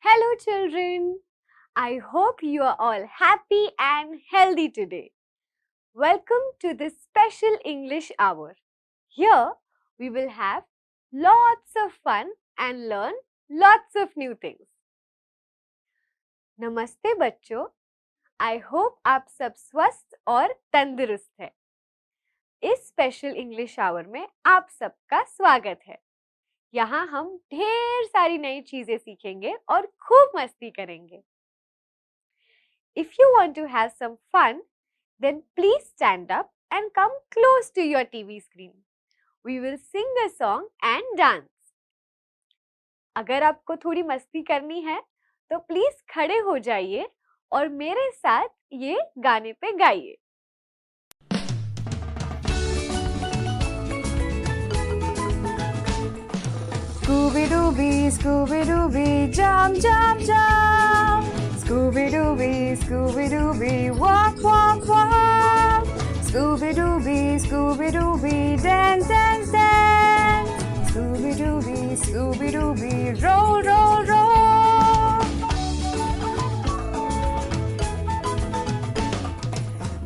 Hello children, I hope you are all happy and healthy today. Welcome to this special English hour. Here we will have lots of fun and learn lots of new things. नमस्ते बच्चों, I hope आप सब स्वस्थ और तंदुरुस्त हैं। इस special English our में आप सबका स्वागत है। यहाँ हम ढेर सारी नई चीजें सीखेंगे और खूब मस्ती करेंगे। If you want to have some fun, then please stand up and come close to your TV screen. We will sing a song and dance. अगर आपको थोड़ी मस्ती करनी है, तो प्लीज खड़े हो जाइए और मेरे साथ ये गाने पे गाइए। Scooby-Dooby, Scooby-Dooby, jump, jump, jump. Scooby-Dooby, Scooby-Dooby, walk, walk, walk. Scooby-Dooby, Scooby-Dooby, dance, dance, dance. Scooby-Dooby, Scooby-Dooby, roll, roll, roll.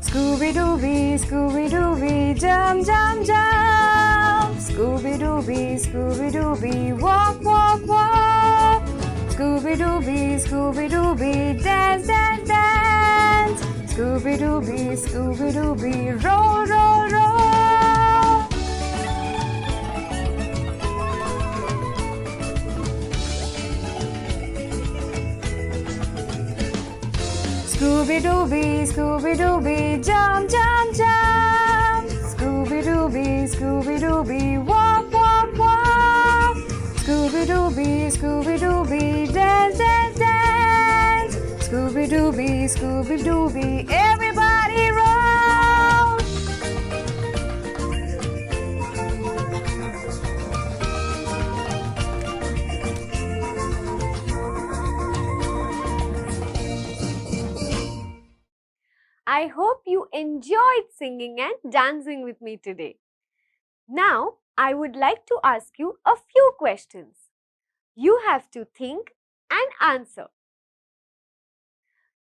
Scooby-Dooby, Scooby-Dooby, jump, jump, jump. Scooby-Dooby, Scooby-Dooby, walk, walk, walk. Scooby-Dooby, Scooby-Dooby, dance, dance, dance. Scooby-Dooby, Scooby-Dooby, roll, roll, roll. Scooby-Dooby, Scooby-Dooby, jump, jump, jump. Scooby-Dooby, Scooby-Dooby, walk, walk, walk. Scooby-Dooby, Scooby-Dooby, dance, dance, dance. Scooby-Dooby, Scooby-Dooby, everybody roll. I hope you enjoyed singing and dancing with me today. Now, I would like to ask you a few questions. You have to think and answer.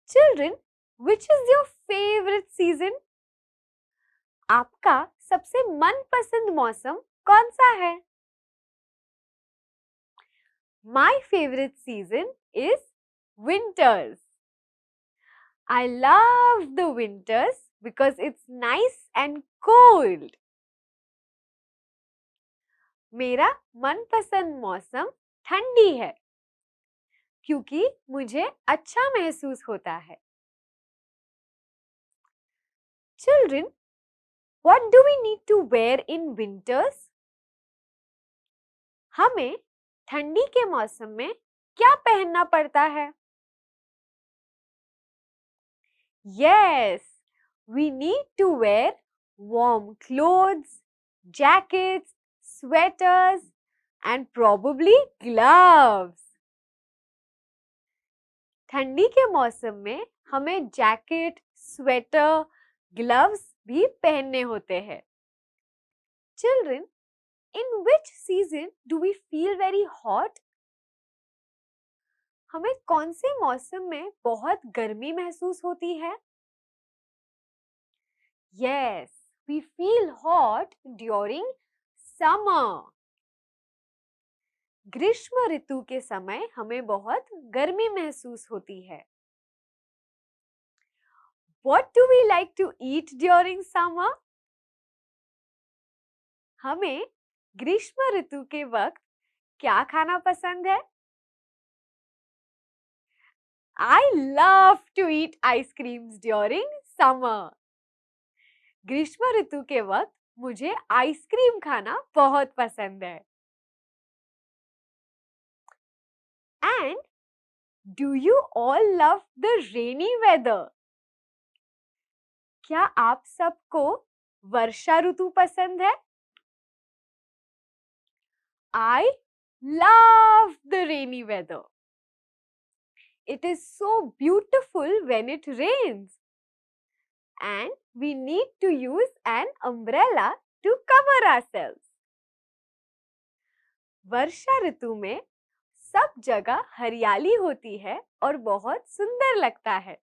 Children, which is your favorite season? आपका सबसे मनपसंद मौसम कौन सा है? My favorite season is winters. I love the winters because it's nice and cold. मेरा मनपसंद मौसम ठंडी है क्योंकि मुझे अच्छा महसूस होता है। Children, what do we need to wear in winters? हमें ठंडी के मौसम में क्या पहनना पड़ता है? Yes, we need to wear warm clothes, jackets, sweaters, and probably gloves. ठंडी के मौसम में हमें जैकेट, स्वेटर, ग्लव्स भी पहनने होते हैं। Children, in which season do we feel very hot? हमें कौन से मौसम में बहुत गर्मी महसूस होती है? Yes, we feel hot during summer. ग्रीष्म ऋतु के समय हमें बहुत गर्मी महसूस होती है। What do we like to eat during summer? हमें ग्रीष्म ऋतु के वक्त क्या खाना पसंद है? I love to eat ice creams during summer. ग्रीष्म ऋतु के वक्त मुझे आइसक्रीम खाना बहुत पसंद है. And do you all love the rainy weather? क्या आप सबको वर्षा ऋतु पसंद है? I love the rainy weather. It is so beautiful when it rains. And we need to use an umbrella to cover ourselves. वर्षा ऋतु में सब जगह हरियाली होती है और बहुत सुंदर लगता है.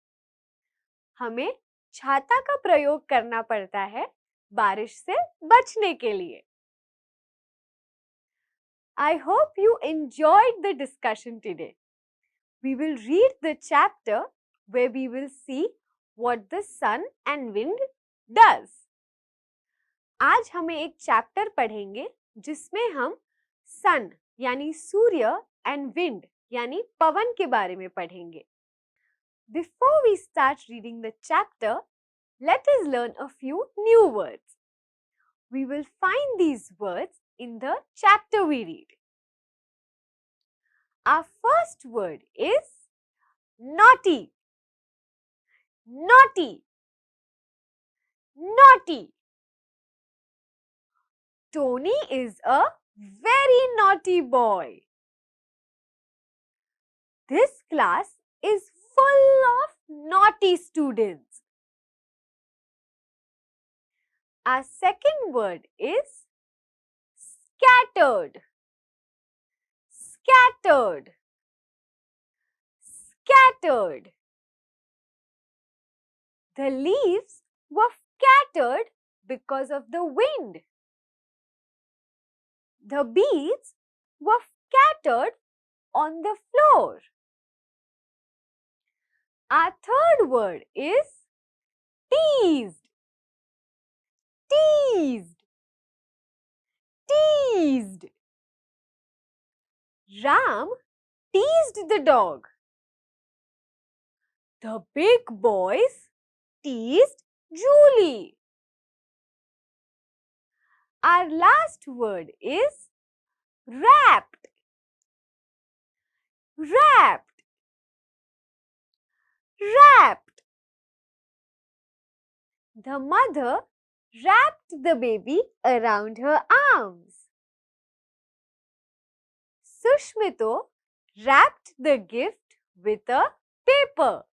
हमें छाता का प्रयोग करना पड़ता है बारिश से बचने के लिए. I hope you enjoyed the discussion today. We will read the chapter where we will see what the sun and wind does. आज हमें एक चैप्टर पढ़ेंगे जिसमें हम सन यानी सूर्य एंड विंड यानी पवन के बारे में पढ़ेंगे. Before we start reading the chapter, let us learn a few new words. We will find these words in the chapter we read. Our first word is naughty. Naughty. Naughty. Tony is a very naughty boy. This class is full of naughty students. Our second word is scattered. Scattered. Scattered. The leaves were scattered because of the wind. The beads were scattered on the floor. Our third word is teased. Teased. Teased. Ram teased the dog. The big boys teased Julie. Our last word is wrapped. Wrapped. Wrapped. The mother wrapped the baby around her arms. Sushmito wrapped the gift with a paper.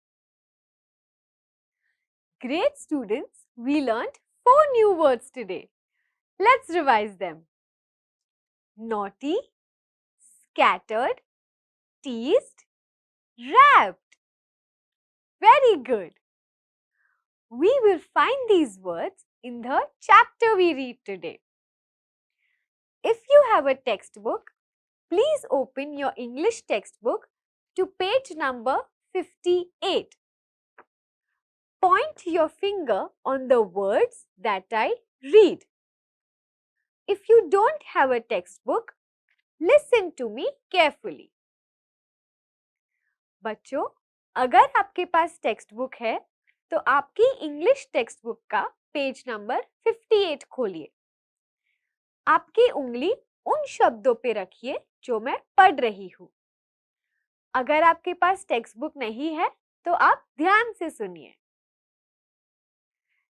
Great students, we learned 4 new words today. Let's revise them. Naughty, scattered, teased, wrapped. Very good. We will find these words in the chapter we read today. If you have a textbook, please open your English textbook to page number 58. Point your finger on the words that I read. If you don't have a textbook, listen to me carefully. बच्चों, अगर आपके पास text book है तो आपकी English text book का page number 58 खोलिए. आपकी उंगली उन शब्दों पे रखिए जो मैं पढ़ रही हूँ. अगर आपके पास टेक्स्ट बुक नहीं है तो आप ध्यान से सुनिए.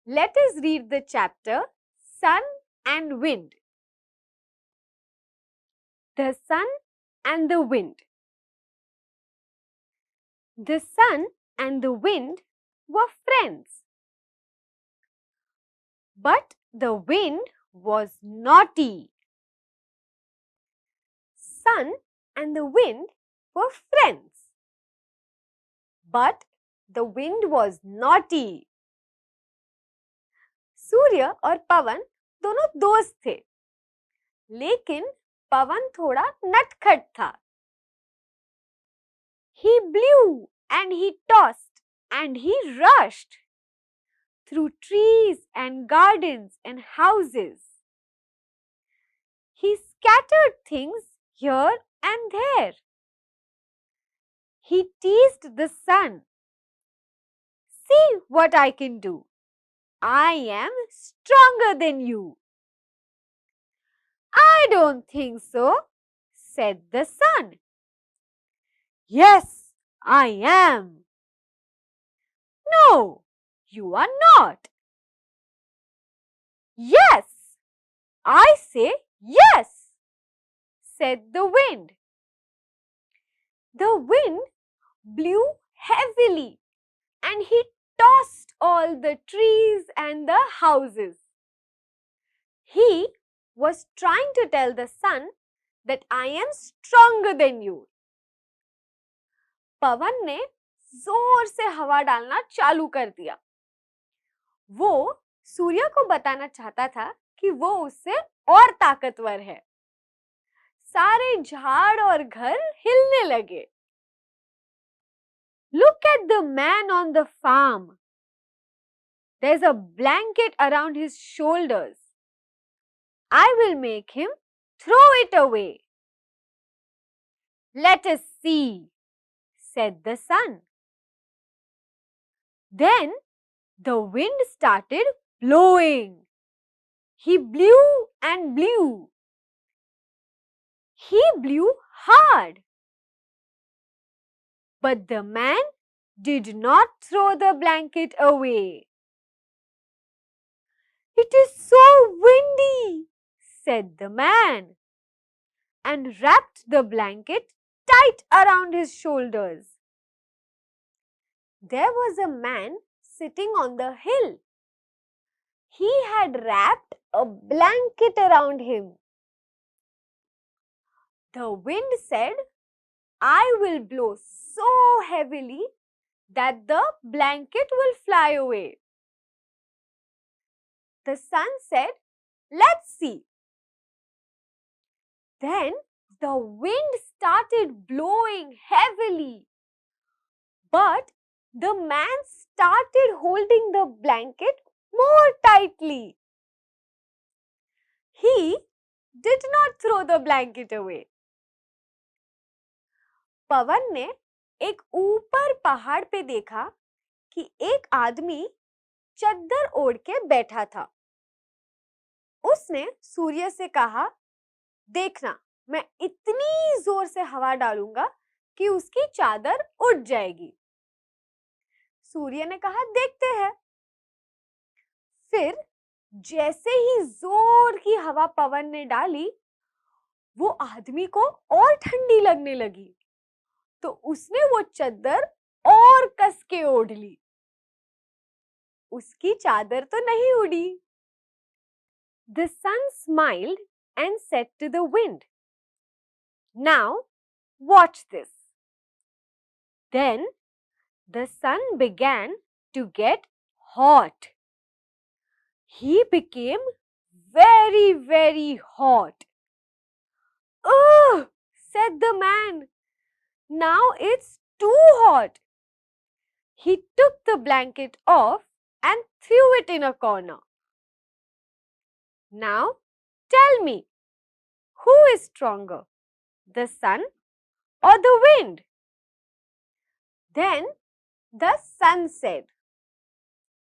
Let us read the chapter Sun and Wind. The sun and the wind. The sun and the wind were friends. But the wind was naughty. Sun and the wind were friends. But the wind was naughty. सूर्य और पवन दोनों दोस्त थे, लेकिन पवन थोड़ा नटखट था. He blew and he tossed and he rushed. through trees and gardens and houses. He scattered things here and there. He teased the sun. See what I can do. I am stronger than you. I don't think so, said the sun. Yes, I am. No, you are not. Yes, I say yes, said the wind. The wind blew heavily and he tossed all the trees and the houses. He was trying to tell the sun that I am stronger than you. पवन ने जोर से हवा डालना चालू कर दिया। वो सूर्य को बताना चाहता था कि वो उससे और ताकतवर है। सारे झाड़ और घर हिलने लगे। Look at the man on the farm. There's a blanket around his shoulders. I will make him throw it away. Let us see, said the sun. Then the wind started blowing. He blew and blew. He blew hard. But the man did not throw the blanket away. It is so windy, said the man, and wrapped the blanket tight around his shoulders. There was a man sitting on the hill. He had wrapped a blanket around him. The wind said, I will blow so heavily that the blanket will fly away. The sun said, let's see. Then the wind started blowing heavily, but the man started holding the blanket more tightly. He did not throw the blanket away. पवन ने एक ऊपर पहाड़ पे देखा कि एक आदमी चद्दर ओढ़ के बैठा था। उसने सूर्य से कहा, देखना, मैं इतनी जोर से हवा डालूंगा कि उसकी चादर उड़ जाएगी। सूर्य ने कहा, देखते हैं। फिर जैसे ही जोर की हवा पवन ने डाली, वो आदमी को और ठंडी लगने लगी, तो उसने वो चद्दर और कस के ओढ़ ली। उसकी चादर तो नहीं उड़ी। The sun smiled and said to the wind, Now watch this. Then the sun began to get hot. He became very, very hot. Ugh, said the man. Now it's too hot. He took the blanket off and threw it in a corner. Now tell me, who is stronger, the sun or the wind? Then the sun said,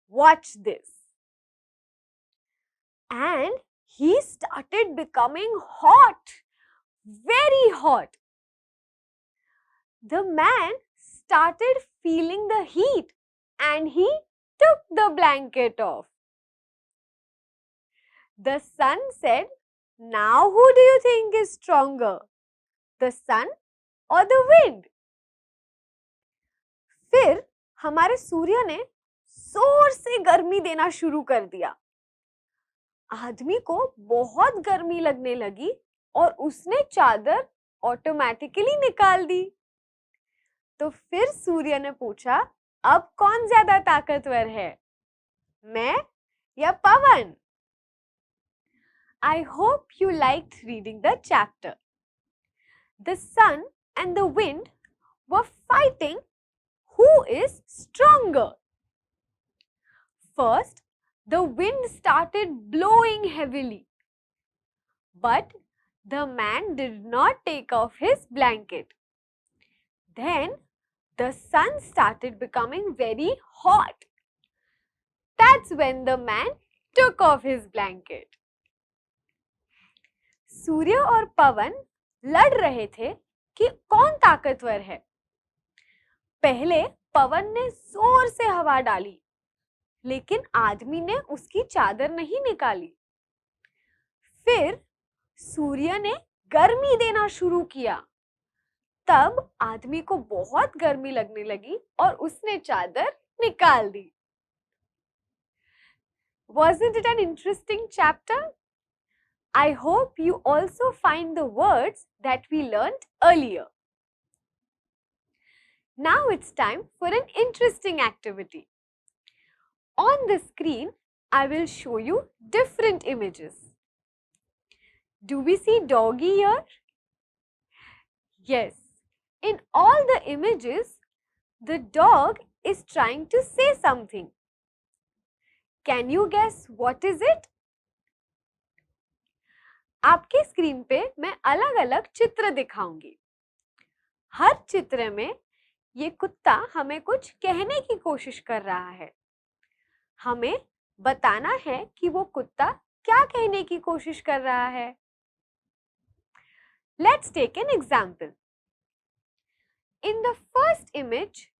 watch this. And he started becoming hot, very hot. The man started feeling the heat and he took the blanket off. The sun said, now who do you think is stronger, the sun or the wind? फिर हमारे सूर्य ने जोर से गर्मी देना शुरू कर दिया। आदमी को बहुत गर्मी लगने लगी और उसने चादर ऑटोमेटिकली निकाल दी। तो फिर सूर्य ने पूछा, अब कौन ज्यादा ताकतवर है, मैं या पवन? I hope you liked reading the chapter. The sun and the wind were fighting who is stronger. First, the wind started blowing heavily, but the man did not take off his blanket. Then, the sun started becoming very hot. That's when the man took off his blanket. सूर्य और पवन लड़ रहे थे कि कौन ताकतवर है। पहले पवन ने जोर से हवा डाली, लेकिन आदमी ने उसकी चादर नहीं निकाली। फिर सूर्य ने गर्मी देना शुरू किया। तब आदमी को बहुत गर्मी लगने लगी और उसने चादर निकाल दी। Wasn't it an interesting chapter? I hope you also find the words that we learned earlier. Now it's time for an interesting activity. On the screen, I will show you different images. Do we see doggy here? Yes. In all the images, the dog is trying to say something. Can you guess what is it? आपके screen पे मैं अलग-अलग चित्र दिखाऊंगी। हर चित्र में ये कुत्ता हमें कुछ कहने की कोशिश कर रहा है। हमें बताना है कि वो कुत्ता क्या कहने की कोशिश कर रहा है। Let's take an example. In the first image,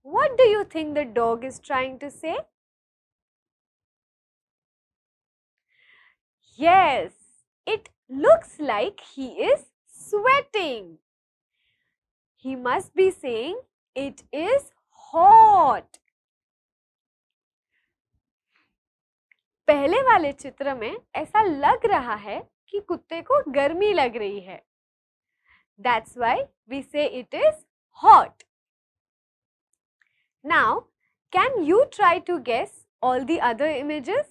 what do you think the dog is trying to say? Yes, it looks like he is sweating. He must be saying it is hot. पहले वाले चित्र में ऐसा लग रहा है कि कुत्ते को गर्मी लग रही है। That's why we say it is hot. Now, can you try to guess all the other images?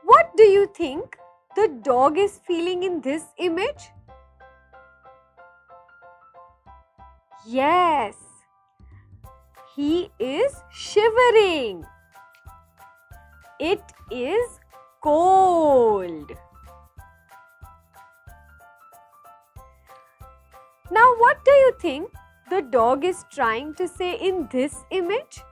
What do you think the dog is feeling in this image? Yes, he is shivering. It is cold. Now, what do you think the dog is trying to say in this image?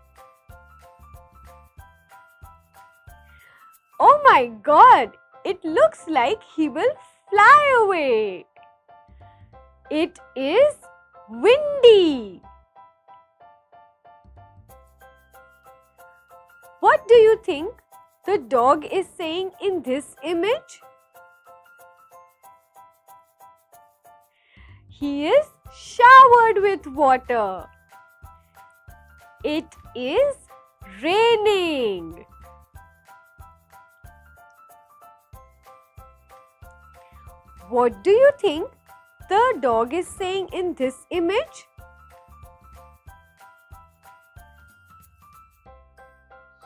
Oh my God! It looks like he will fly away. It is windy. What do you think the dog is saying in this image? He is showered with water. It is raining. What do you think the dog is saying in this image?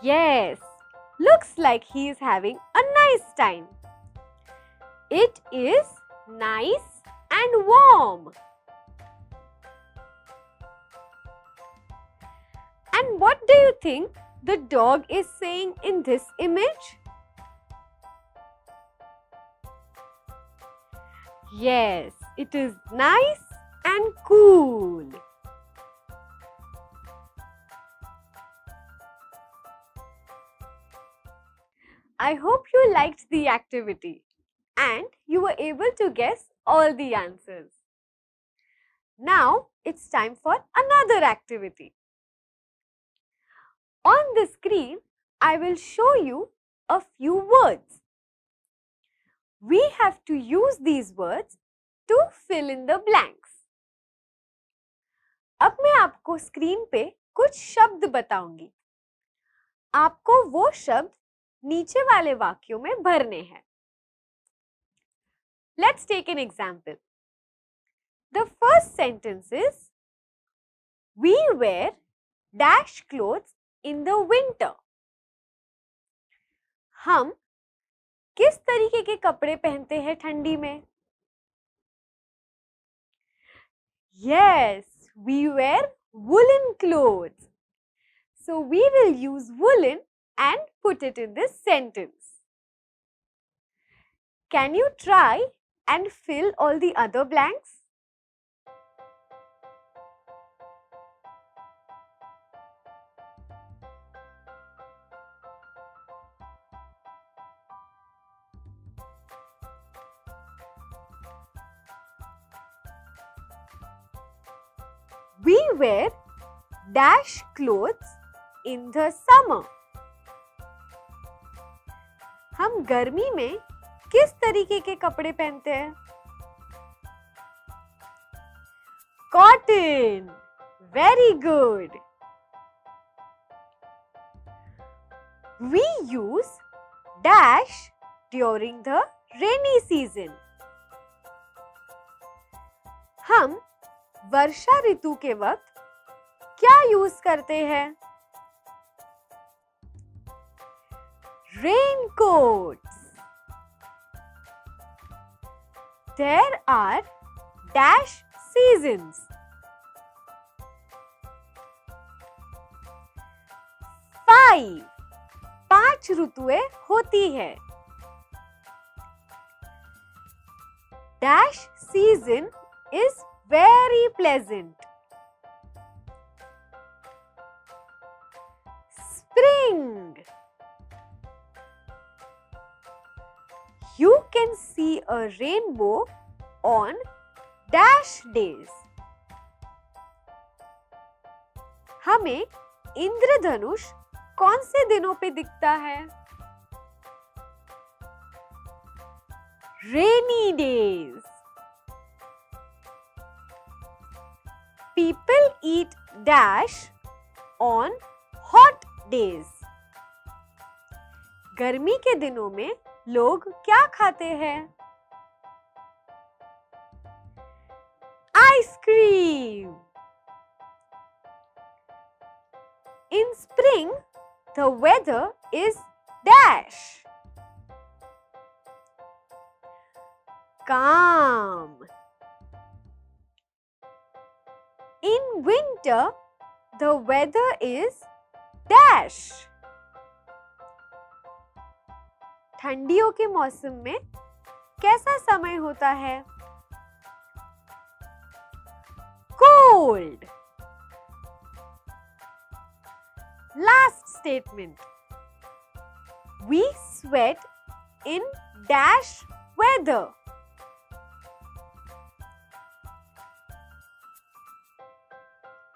Yes, looks like he is having a nice time. It is nice and warm. And what do you think the dog is saying in this image? Yes, it is nice and cool. I hope you liked the activity and you were able to guess all the answers. Now it's time for another activity. On the screen, I will show you a few words. We have to use these words to fill in the blanks. अब मैं आपको screen पे कुछ शब्द बताऊंगी। आपको वो शब्द नीचे वाले वाक्यों में भरने हैं। Let's take an example. The first sentence is, we wear dash clothes in the winter. हम किस तरीके के कपड़े पहनते हैं ठंडी में? Yes, we wear woolen clothes. So we will use woolen and put it in this sentence. Can you try and fill all the other blanks? We wear dash clothes in the summer. हम गर्मी में किस तरीके के कपड़े पहनते हैं? Cotton. Very good. We use dash during the rainy season. हम वर्षा ऋतु के वक्त क्या यूज करते हैं? Raincoats. There are dash seasons. 5. 5 ऋतुएं होती है. Dash season is very pleasant. Spring. You can see a rainbow on dash days. हमें इंद्रधनुष कौन से दिनों पे दिखता है? Rainy days. People eat dash on hot days. गर्मी के दिनों में लोग क्या खाते हैं? Ice-cream. In spring, the weather is dash. Calm. In winter, the weather is dash. ठंडियों के मौसम में कैसा समय होता है? Cold. Last statement. We sweat in dash weather.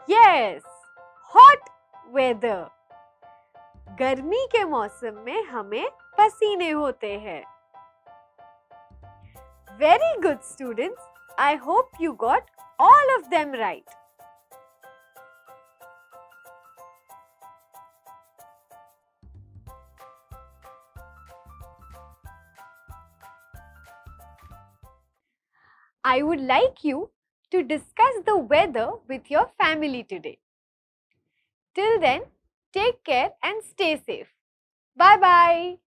Yes, hot weather. गर्मी के मौसम में हमें पसीने होते हैं. Very good students. I hope you got all of them right. I would like you to discuss the weather with your family today. Till then, take care and stay safe. Bye-bye.